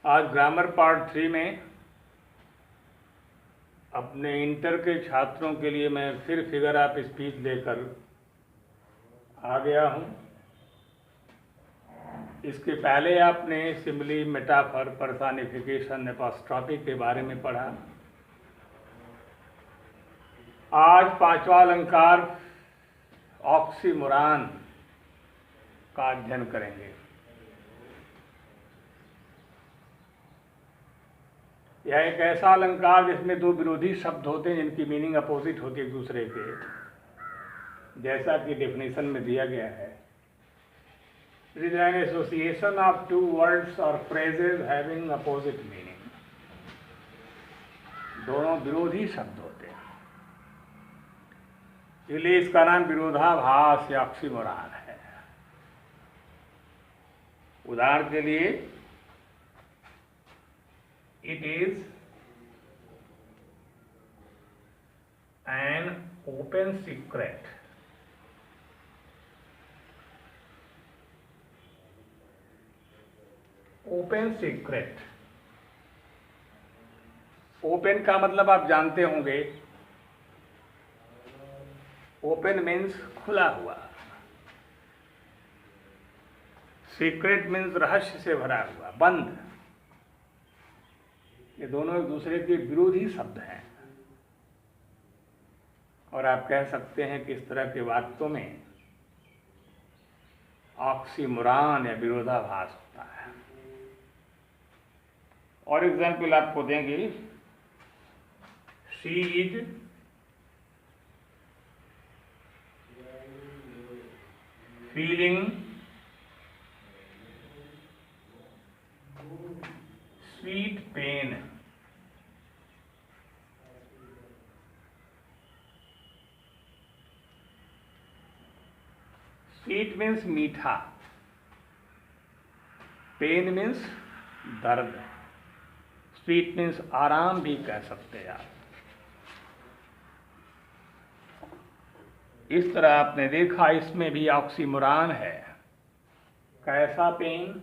आज grammar part 3 में अपने इंटर के छात्रों के लिए मैं फिर फिगर ऑफ स्पीच लेकर आ गया हूँ। इसके पहले आपने सिमिली, मेटाफर, पर्सनिफिकेशन, एपॉस्ट्रॉफी के बारे में पढ़ा। आज पांचवा अलंकार ऑक्सीमोरान का अध्ययन करेंगे। यह एक ऐसा अलंकार जिसमें दो विरोधी शब्द होते हैं जिनकी मीनिंग अपोजिट होती है एक दूसरे के, जैसा कि डेफिनेशन में दिया गया है। It is an association of two words और फ्रेजेज हैविंग अपोजिट मीनिंग। दोनों विरोधी शब्द होते हैं, इसलिए इसका नाम विरोधाभास या ऑक्सीमोरान है। उदाहरण के लिए, it is an open secret open secret. Open का मतलब आप जानते होंगे, ओपन मीन्स खुला हुआ, सीक्रेट मीन्स रहस्य से भरा हुआ, बंद। ये दोनों एक दूसरे के विरोधी शब्द हैं और आप कह सकते हैं कि इस तरह के वाक्यों में ऑक्सीमोरान या विरोधाभास होता है। और एग्जाम्पल आपको देंगे, she is feeling sweet pain. Sweet means मीठा, पेन मीन्स दर्द, स्वीट मीन्स आराम भी कह सकते हैं आप। इस तरह आपने देखा इसमें भी ऑक्सीमोरान है। कैसा पेन?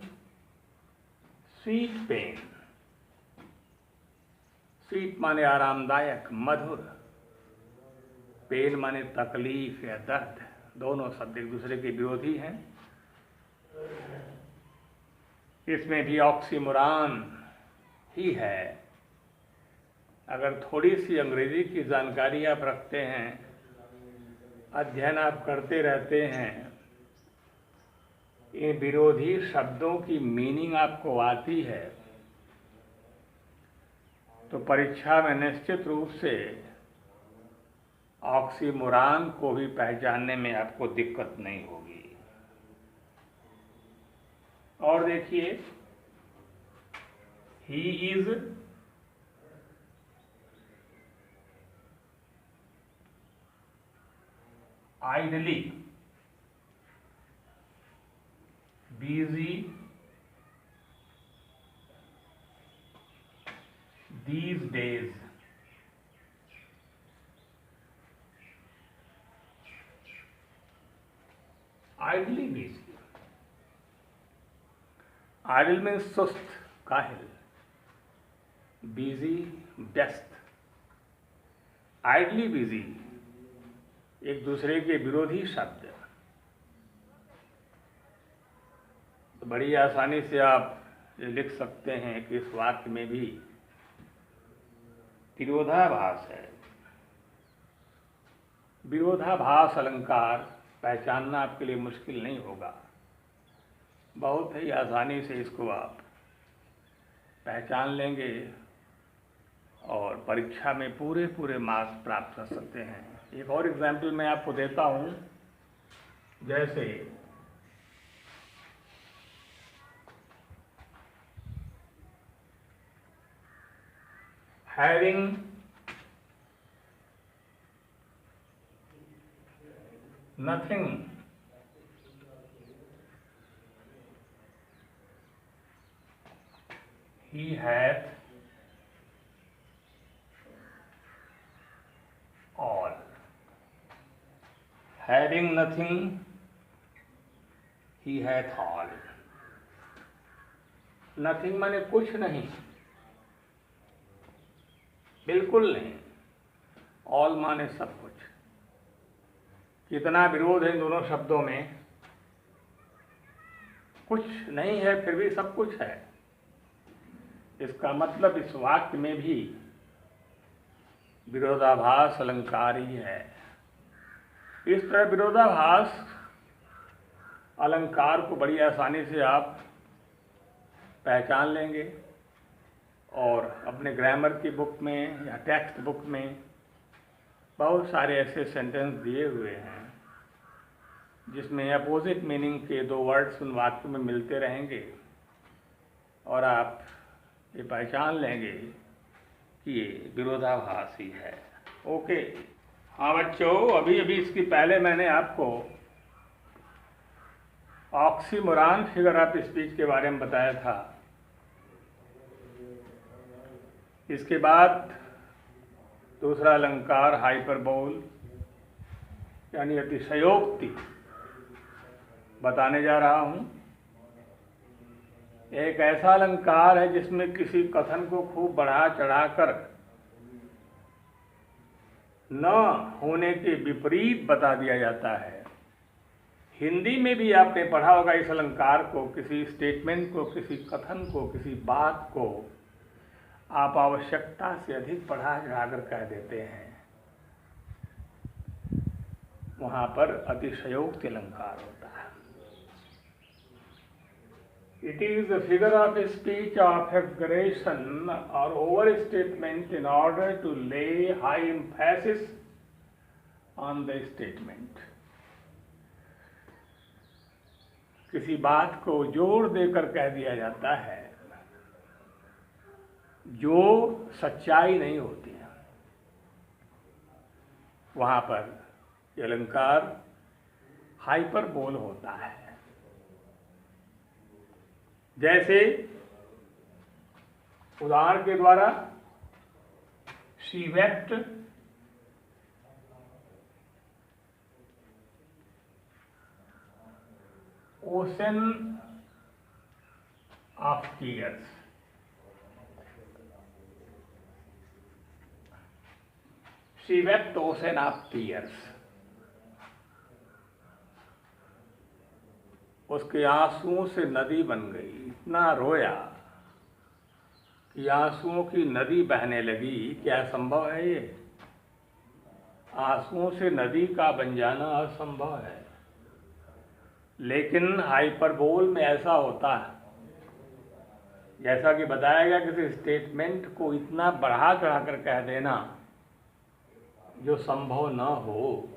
Sweet pain. स्वीट माने आरामदायक, मधुर, पेन माने तकलीफ या दर्द। दोनों शब्द एक दूसरे के विरोधी हैं। इसमें भी ऑक्सीमोरान ही है। अगर थोड़ी सी अंग्रेजी की जानकारी आप रखते हैं, अध्ययन आप करते रहते हैं, इन विरोधी शब्दों की मीनिंग आपको आती है, तो परीक्षा में निश्चित रूप से ऑक्सीमोरान को भी पहचानने में आपको दिक्कत नहीं होगी। और देखिए, he is ideally busy these days। idly busy, idle means सुस्त, काहिल, बिजी व्यस्त, idly busy एक दूसरे के विरोधी शब्द। तो बड़ी आसानी से आप ये लिख सकते हैं कि इस वाक्य में भी विरोधाभास है। विरोधाभास अलंकार पहचानना आपके लिए मुश्किल नहीं होगा, बहुत ही आसानी से इसको आप पहचान लेंगे और परीक्षा में पूरे मार्क्स प्राप्त कर सकते हैं। एक और एग्जाम्पल मैं आपको देता हूँ, जैसे having nothing he hath all। having nothing he hath all। Nothing माने कुछ नहीं, बिल्कुल नहीं। ऑल माने सब कुछ। कितना विरोध है इन दोनों शब्दों में। कुछ नहीं है फिर भी सब कुछ है। इसका मतलब इस वाक्य में भी विरोधाभास अलंकार ही है। इस तरह विरोधाभास अलंकार को बड़ी आसानी से आप पहचान लेंगे और अपने ग्रामर की बुक में या टेक्स्ट बुक में बहुत सारे ऐसे सेंटेंस दिए हुए हैं जिसमें अपोजिट मीनिंग के दो वर्ड्स उन वाक्य में मिलते रहेंगे और आप ये पहचान लेंगे कि ये विरोधाभास ही है। ओके। हाँ बच्चों, अभी अभी इसकी पहले मैंने आपको ऑक्सीमोरॉन फिगर ऑफ स्पीच के बारे में बताया था। इसके बाद दूसरा अलंकार हाइपरबोल यानी अतिशयोक्ति बताने जा रहा हूँ। एक ऐसा अलंकार है जिसमें किसी कथन को खूब बढ़ा चढ़ाकर न होने के विपरीत बता दिया जाता है। हिंदी में भी आपने पढ़ा होगा इस अलंकार को। किसी स्टेटमेंट को, किसी कथन को, किसी बात को आप आवश्यकता से अधिक बढ़ा चढ़ाकर कह देते हैं, वहां पर अतिशयोक्ति अलंकार होता है। It is a figure of speech of exaggeration or overstatement in order to lay high emphasis on the statement. किसी बात को जोर देकर कह दिया जाता है जो सच्चाई नहीं होती है, वहां पर ये अलंकार हाइपरबोल होता है। जैसे उदाहरण के द्वारा she wept ocean of tears. She wept ocean of tears. उसके आंसुओं से नदी बन गई। इतना रोया कि आंसुओं की नदी बहने लगी। क्या संभव है ये? आंसुओं से नदी का बन जाना असंभव है, लेकिन हाइपरबोल में ऐसा होता है। जैसा कि बताया गया, किसी स्टेटमेंट को इतना बढ़ा चढ़ा कर कह देना जो संभव न हो,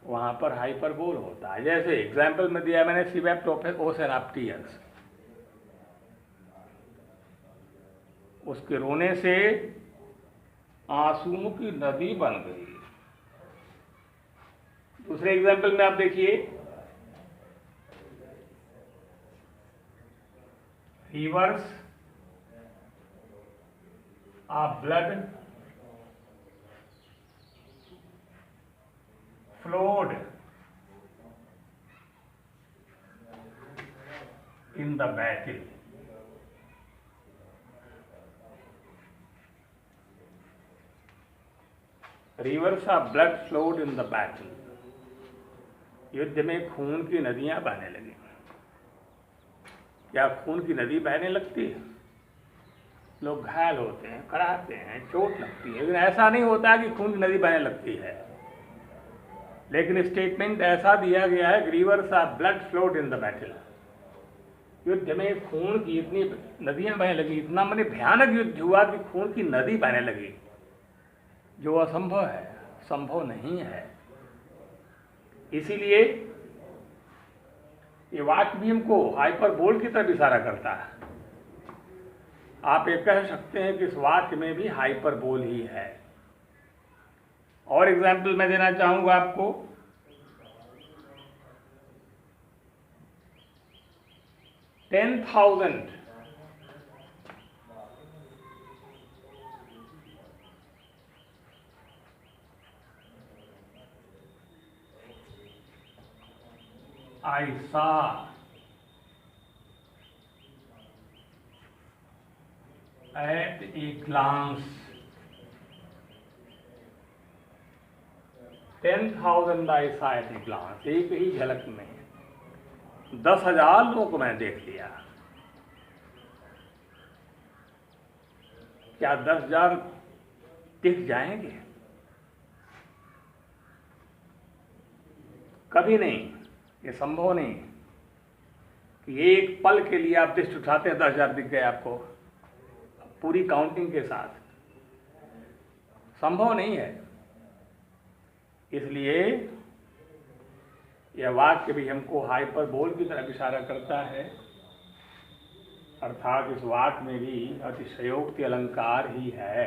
वहां पर हाइपरबोल होता है। जैसे एग्जाम्पल में दिया मैंने, she wept ocean of tears. उसके रोने से आंसुओं की नदी बन गई। दूसरे एग्जाम्पल में आप देखिए, reverse of blood flowed in the battle. Rivers of blood flowed in the battle. युद्ध में खून की नदियां बहने लगी। क्या खून की नदी बहने लगती है? लोग घायल होते हैं, कराहते हैं, चोट लगती है, लेकिन ऐसा नहीं होता कि खून की नदी बहने लगती है। लेकिन स्टेटमेंट ऐसा दिया गया है, reverse of blood flowed in the battle. युद्ध में खून की इतनी नदियां बहने लगी, इतना माने भयानक युद्ध हुआ कि खून की नदी बहने लगी, जो असंभव है, संभव नहीं है। इसीलिए ये वाक्य भी हमको हाइपरबोल की तरफ इशारा करता है। आप ये कह सकते हैं कि इस वाक्य में भी हाइपरबोल ही है। और एग्जाम्पल मैं देना चाहूंगा आपको। $10,000 I saw at a glance 10,000 I saw at a glance, एक ही झलक में 10,000 लोगों को मैंने देख लिया। क्या 10,000 टिक जाएंगे? कभी नहीं, ये संभव नहीं कि एक पल के लिए आप दृष्टि उठाते हैं 10,000 दिख गए आपको पूरी काउंटिंग के साथ, संभव नहीं है। इसलिए यह वाक्य भी हमको हाइपरबोल की तरफ इशारा करता है, अर्थात इस वाक्य में भी अतिशयोक्ति अलंकार ही है।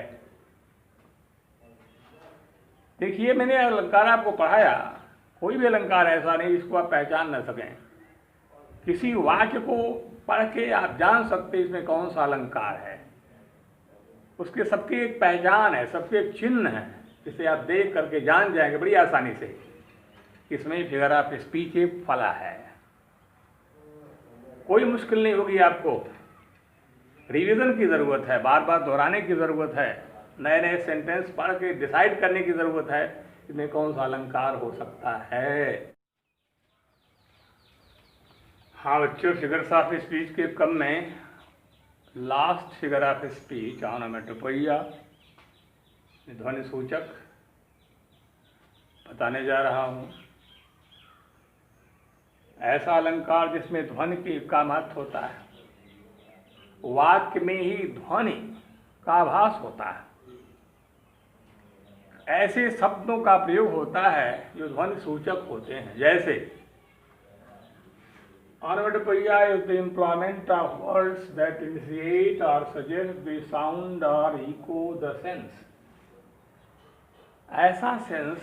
देखिए, मैंने अलंकार आपको पढ़ाया, कोई भी अलंकार ऐसा नहीं जिसको आप पहचान न सकें। किसी वाक्य को पढ़ के आप जान सकते इसमें कौन सा अलंकार है, उसके सबकी एक पहचान है, सबके एक चिन्ह है, जिसे आप देख करके जान जाएंगे बड़ी आसानी से इसमें फिगर ऑफ स्पीच एक फला है। कोई मुश्किल नहीं होगी आपको, रिवीजन की ज़रूरत है, बार बार दोहराने की ज़रूरत है, नए नए सेंटेंस पढ़ के डिसाइड करने की ज़रूरत है इसमें कौन सा अलंकार हो सकता है। हाँ बच्चों, फिगर्स ऑफ स्पीच के क्रम में लास्ट फिगर ऑफ स्पीच ऑनोमेटोपोइया, ध्वनि सूचक बताने जा रहा हूँ। ऐसा अलंकार जिसमें ध्वनि का महत्व होता है, वाक्य में ही ध्वनि का आभास होता है, ऐसे शब्दों का प्रयोग होता है जो ध्वनि सूचक होते हैं। जैसे onomatopoeia is the employment of words that initiate or suggest the sound or echo the sense। ऐसा सेंस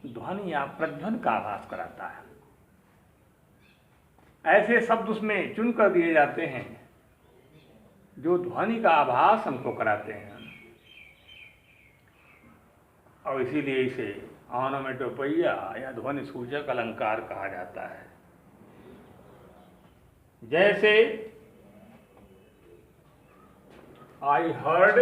ध्वनि या प्रध्वनि का आभास कराता है। ऐसे शब्द उसमें चुन कर दिए जाते हैं जो ध्वनि का आभास हमको कराते हैं, और इसीलिए इसे ऑनोमेटोपोइया या ध्वनि सूचक अलंकार कहा जाता है। जैसे I heard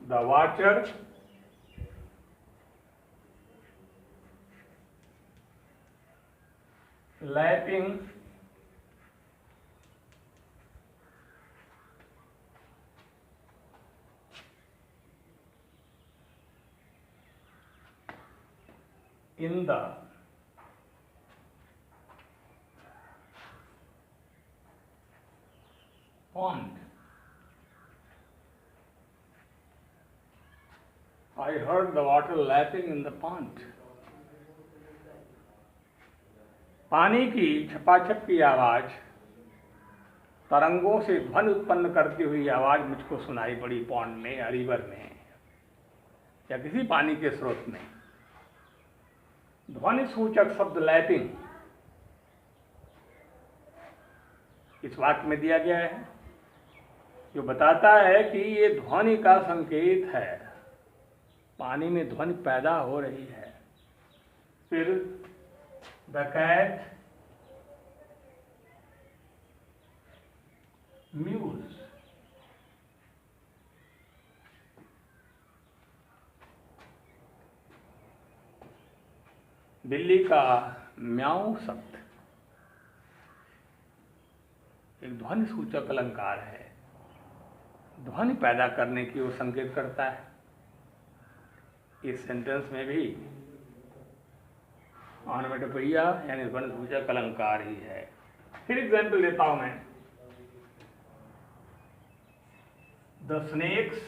the water lapping in the pond। I heard the water lapping in the pond। पानी की छपाछप की आवाज, तरंगों से ध्वनि उत्पन्न करती हुई आवाज मुझको सुनाई पड़ी पॉन्ड में या रिवर में या किसी पानी के स्रोत में। ध्वनि सूचक शब्द लैपिंग इस वाक्य में दिया गया है, जो बताता है कि ये ध्वनि का संकेत है, पानी में ध्वनि पैदा हो रही है। फिर द कैट म्यूज, बिल्ली का म्याऊ शब्द एक ध्वनि सूचक अलंकार है, ध्वनि पैदा करने की वो संकेत करता है। इस सेंटेंस में भी ऑनोमेटोपोइया यानी ध्वनि सूचक अलंकार ही है। फिर एग्जाम्पल देता हूं मैं। द स्नेक्स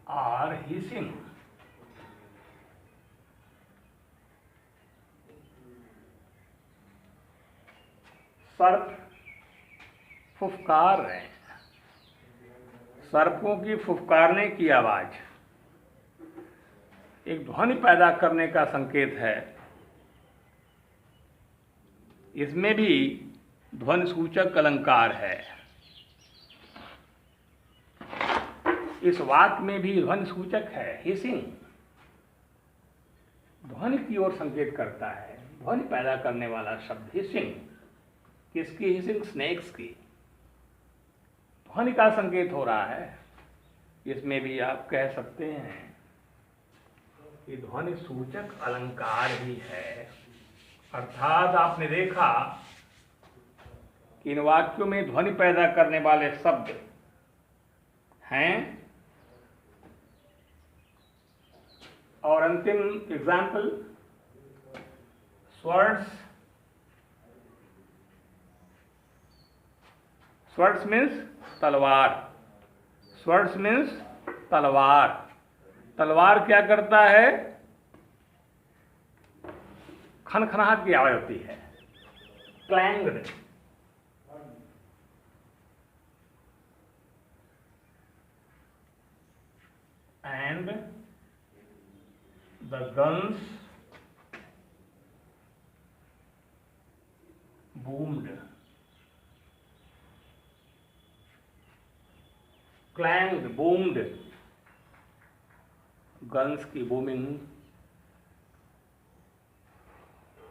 आर हिसिंग, सर्प फुफकार रहे हैं। सर्पों की फुफकारने की आवाज एक ध्वनि पैदा करने का संकेत है। इसमें भी ध्वनि सूचक अलंकार है। इस वाक्य में भी ध्वनि सूचक है हिसिंग, ध्वनि की ओर संकेत करता है, ध्वनि पैदा करने वाला शब्द हिसिंग। किसकी हिसिंग? स्नेक्स की। ध्वनि का संकेत हो रहा है। इसमें भी आप कह सकते हैं कि ध्वनि सूचक अलंकार ही है। अर्थात आपने देखा कि इन वाक्यों में ध्वनि पैदा करने वाले शब्द हैं, और अंतिम एग्जाम्पल स्वर्ड्स। स्वर्ड्स मीन्स तलवार। स्वर्ड्स मीन्स तलवार। तलवार क्या करता है? खनखनाहट की आवाज होती है, clang. And the guns boomed. Clanged, boomed. Guns की बूमिंग,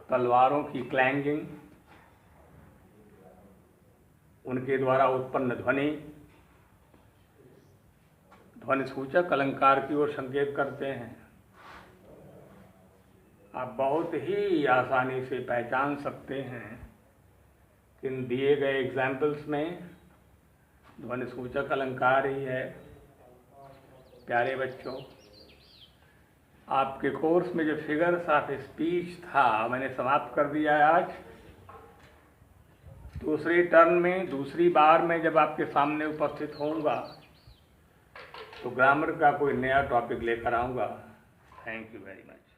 तलवारों की क्लैंगिंग, उनके द्वारा उत्पन्न ध्वनि, ध्वनि सूचक अलंकार की ओर संकेत करते हैं। आप बहुत ही आसानी से पहचान सकते हैं कि इन दिए गए एग्जाम्पल्स में ध्वनि सूचक अलंकार ही है। प्यारे बच्चों, आपके कोर्स में जो फिगर्स ऑफ स्पीच था मैंने समाप्त कर दिया है आज। दूसरी टर्न में, दूसरी बार में जब आपके सामने उपस्थित होऊंगा तो ग्रामर का कोई नया टॉपिक लेकर आऊँगा। Thank you very much.